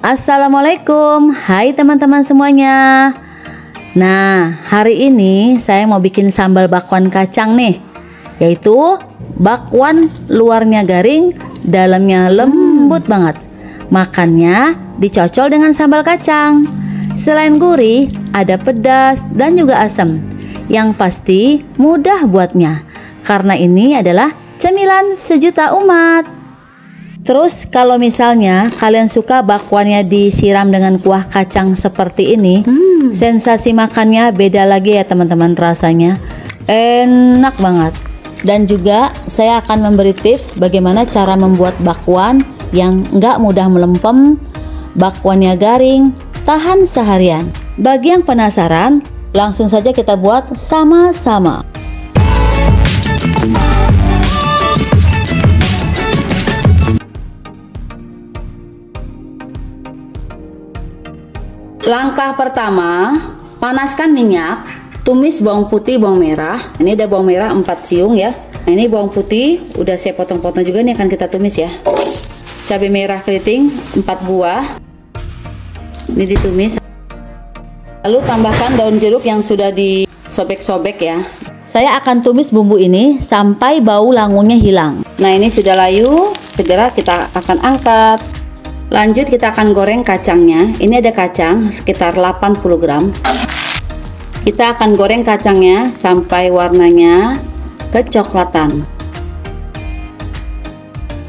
Assalamualaikum, hai teman-teman semuanya. Nah, hari ini saya mau bikin sambal bakwan kacang nih, yaitu bakwan luarnya garing, dalamnya lembut banget. Makannya dicocol dengan sambal kacang. Selain gurih, ada pedas dan juga asam. Yang pasti mudah buatnya, karena ini adalah cemilan sejuta umat. Terus kalau misalnya kalian suka bakwannya disiram dengan kuah kacang seperti ini, sensasi makannya beda lagi ya teman-teman, rasanya enak banget. Dan juga saya akan memberi tips bagaimana cara membuat bakwan yang nggak mudah melempem, bakwannya garing, tahan seharian. Bagi yang penasaran, langsung saja kita buat sama-sama. Langkah pertama, panaskan minyak, tumis bawang putih, bawang merah. Ini ada bawang merah 4 siung ya. Nah, ini bawang putih udah saya potong-potong juga nih, akan kita tumis ya. Cabai merah keriting 4 buah. Ini ditumis. Lalu tambahkan daun jeruk yang sudah disobek-sobek ya. Saya akan tumis bumbu ini sampai bau langunya hilang. Nah, ini sudah layu, segera kita akan angkat. Lanjut kita akan goreng kacangnya. Ini ada kacang sekitar 80 gram. Kita akan goreng kacangnya sampai warnanya kecoklatan.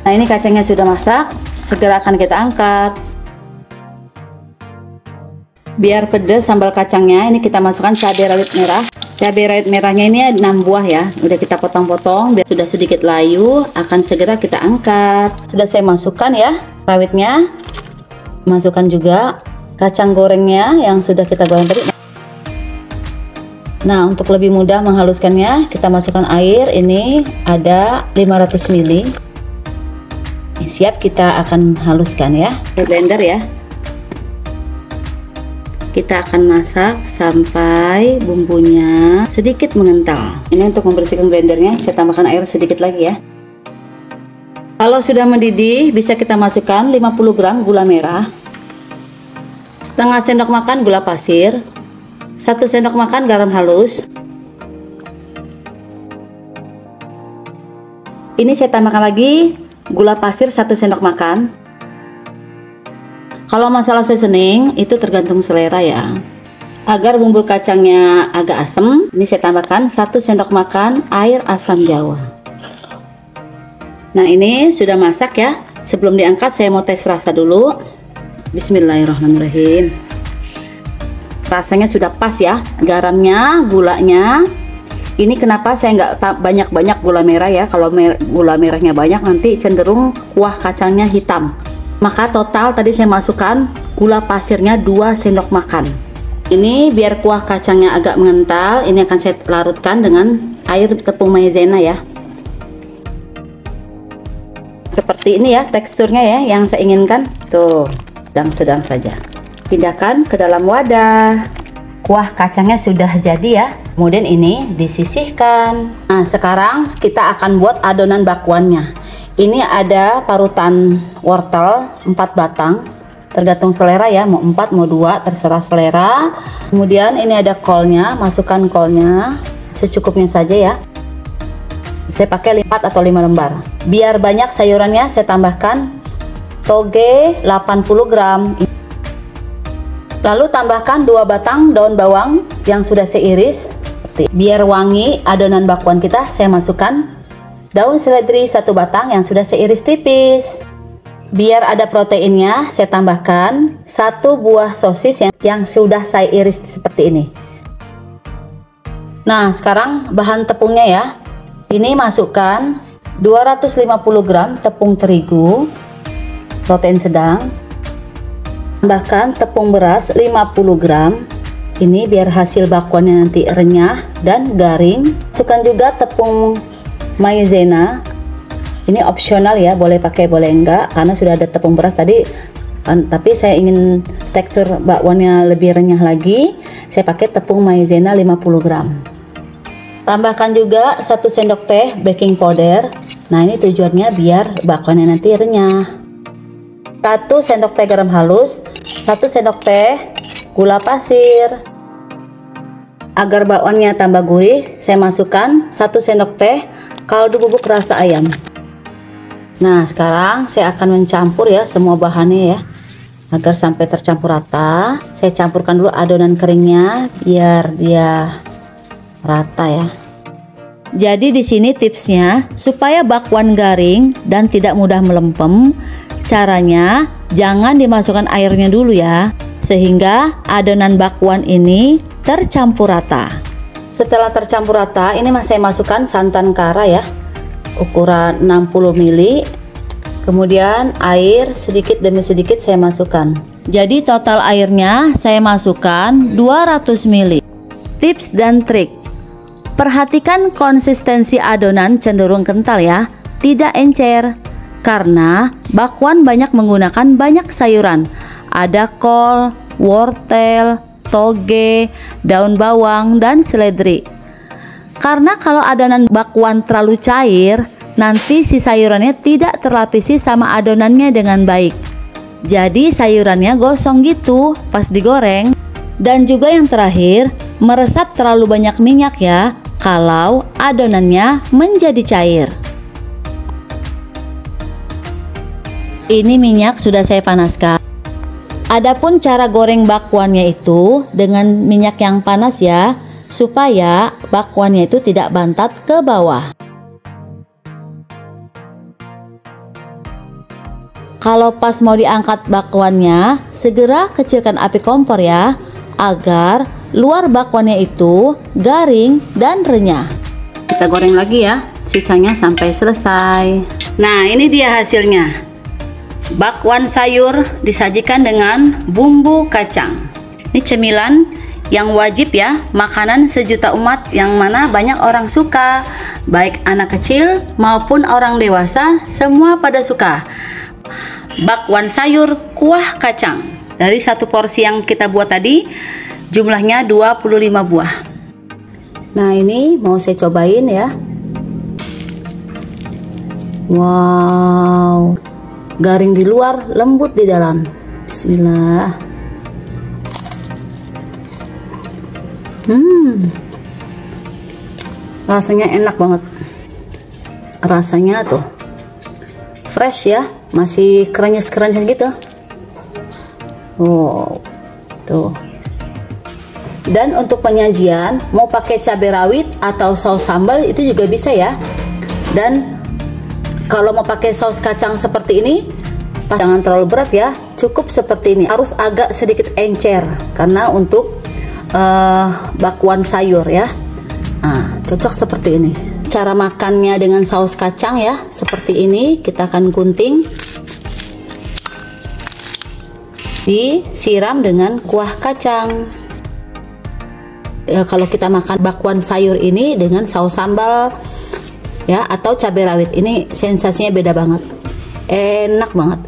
Nah, ini kacangnya sudah masak, segera akan kita angkat. Biar pedas sambal kacangnya, ini kita masukkan cabai rawit merah. Cabai rawit merahnya ini 6 buah ya. Udah kita potong-potong, biar sudah sedikit layu, akan segera kita angkat. Sudah saya masukkan ya rawitnya. Masukkan juga kacang gorengnya yang sudah kita goreng tadi. Nah, untuk lebih mudah menghaluskannya, kita masukkan air. Ini ada 500 ml. Siap, kita akan haluskan ya di blender ya. Kita akan masak sampai bumbunya sedikit mengental. Ini untuk membersihkan blendernya, saya tambahkan air sedikit lagi ya. Kalau sudah mendidih, bisa kita masukkan 50 gram gula merah, setengah sendok makan gula pasir, 1 sendok makan garam halus. Ini saya tambahkan lagi gula pasir 1 sendok makan. Kalau masalah seasoning itu tergantung selera ya. Agar bumbu kacangnya agak asam, ini saya tambahkan 1 sendok makan air asam jawa. Nah, ini sudah masak ya. Sebelum diangkat saya mau tes rasa dulu. Bismillahirrahmanirrahim. Rasanya sudah pas ya. Garamnya, gulanya. Ini kenapa saya nggak banyak-banyak gula merah ya. Kalau gula merahnya banyak nanti cenderung kuah kacangnya hitam. Maka total tadi saya masukkan gula pasirnya 2 sendok makan. Ini biar kuah kacangnya agak mengental, ini akan saya larutkan dengan air tepung maizena ya. Seperti ini ya teksturnya ya yang saya inginkan. Tuh, sedang-sedang saja. Pindahkan ke dalam wadah. Kuah kacangnya sudah jadi ya. Kemudian ini disisihkan. Nah, sekarang kita akan buat adonan bakwannya. Ini ada parutan wortel 4 batang. Tergantung selera ya, mau 4 mau 2, terserah selera. Kemudian ini ada kolnya, masukkan kolnya secukupnya saja ya. Saya pakai 4 atau 5 lembar. Biar banyak sayurannya, saya tambahkan toge 80 gram. Lalu tambahkan 2 batang daun bawang yang sudah saya iris. Biar wangi adonan bakwan kita, saya masukkan daun seledri 1 batang yang sudah saya iris tipis. Biar ada proteinnya, saya tambahkan 1 buah sosis yang sudah saya iris seperti ini. Nah, sekarang bahan tepungnya ya. Ini masukkan 250 gram tepung terigu, protein sedang. Tambahkan tepung beras 50 gram. Ini biar hasil bakwannya nanti renyah dan garing. Masukkan juga tepung maizena. Ini opsional ya, boleh pakai boleh enggak, karena sudah ada tepung beras tadi. Tapi saya ingin tekstur bakwannya lebih renyah lagi, saya pakai tepung maizena 50 gram. Tambahkan juga 1 sendok teh baking powder. Nah, ini tujuannya biar bakwannya nanti renyah. 1 sendok teh garam halus, 1 sendok teh gula pasir. Agar bakwannya tambah gurih, saya masukkan 1 sendok teh kaldu bubuk rasa ayam. Nah, sekarang saya akan mencampur ya semua bahannya ya, agar sampai tercampur rata. Saya campurkan dulu adonan keringnya biar dia rata ya. Jadi di sini tipsnya supaya bakwan garing dan tidak mudah melempem. Caranya jangan dimasukkan airnya dulu ya, sehingga adonan bakwan ini tercampur rata. Setelah tercampur rata, ini saya masukkan santan kara ya, ukuran 60 ml. Kemudian air sedikit demi sedikit saya masukkan. Jadi total airnya saya masukkan 200 ml. Tips dan trik: perhatikan konsistensi adonan cenderung kental ya, tidak encer. Karena bakwan banyak menggunakan banyak sayuran. Ada kol, wortel, toge, daun bawang, dan seledri. Karena kalau adonan bakwan terlalu cair, nanti si sayurannya tidak terlapisi sama adonannya dengan baik. Jadi sayurannya gosong gitu pas digoreng. Dan juga yang terakhir, meresap terlalu banyak minyak ya kalau adonannya menjadi cair. Ini minyak sudah saya panaskan. Adapun cara goreng bakwannya itu dengan minyak yang panas ya, supaya bakwannya itu tidak bantat ke bawah. Kalau pas mau diangkat bakwannya, segera kecilkan api kompor ya, agar luar bakwannya itu garing dan renyah. Kita goreng lagi ya, sisanya sampai selesai. Nah, ini dia hasilnya. Bakwan sayur disajikan dengan bumbu kacang. Ini cemilan yang wajib ya, makanan sejuta umat yang mana banyak orang suka, baik anak kecil maupun orang dewasa, semua pada suka. Bakwan sayur kuah kacang. Dari satu porsi yang kita buat tadi, jumlahnya 25 buah. Nah, ini mau saya cobain ya. Wow, garing di luar, lembut di dalam. Bismillah. Rasanya enak banget. Rasanya tuh fresh ya, masih krenyes-krenyes gitu. Oh, tuh. Dan untuk penyajian mau pakai cabai rawit atau saus sambal itu juga bisa ya. Dan kalau mau pakai saus kacang seperti ini, jangan terlalu berat ya, cukup seperti ini. Harus agak sedikit encer karena untuk bakwan sayur ya. Nah, cocok seperti ini. Cara makannya dengan saus kacang ya, seperti ini. Kita akan gunting, disiram dengan kuah kacang. Ya, kalau kita makan bakwan sayur ini dengan saus sambal ya atau cabai rawit, ini sensasinya beda banget, enak banget.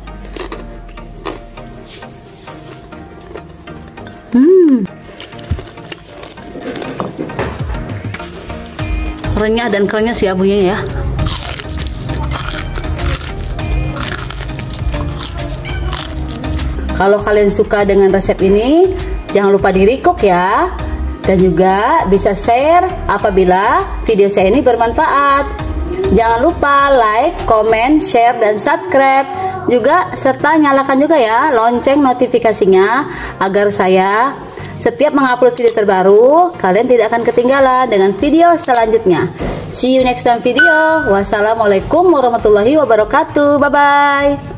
Renyah dan krenyes ya bunyinya ya. Kalau kalian suka dengan resep ini, jangan lupa di recook ya, dan juga bisa share apabila video saya ini bermanfaat. Jangan lupa like, comment, share, dan subscribe juga, serta nyalakan juga ya lonceng notifikasinya agar saya setiap mengupload video terbaru, kalian tidak akan ketinggalan dengan video selanjutnya. See you next time video. Wassalamualaikum warahmatullahi wabarakatuh. Bye bye.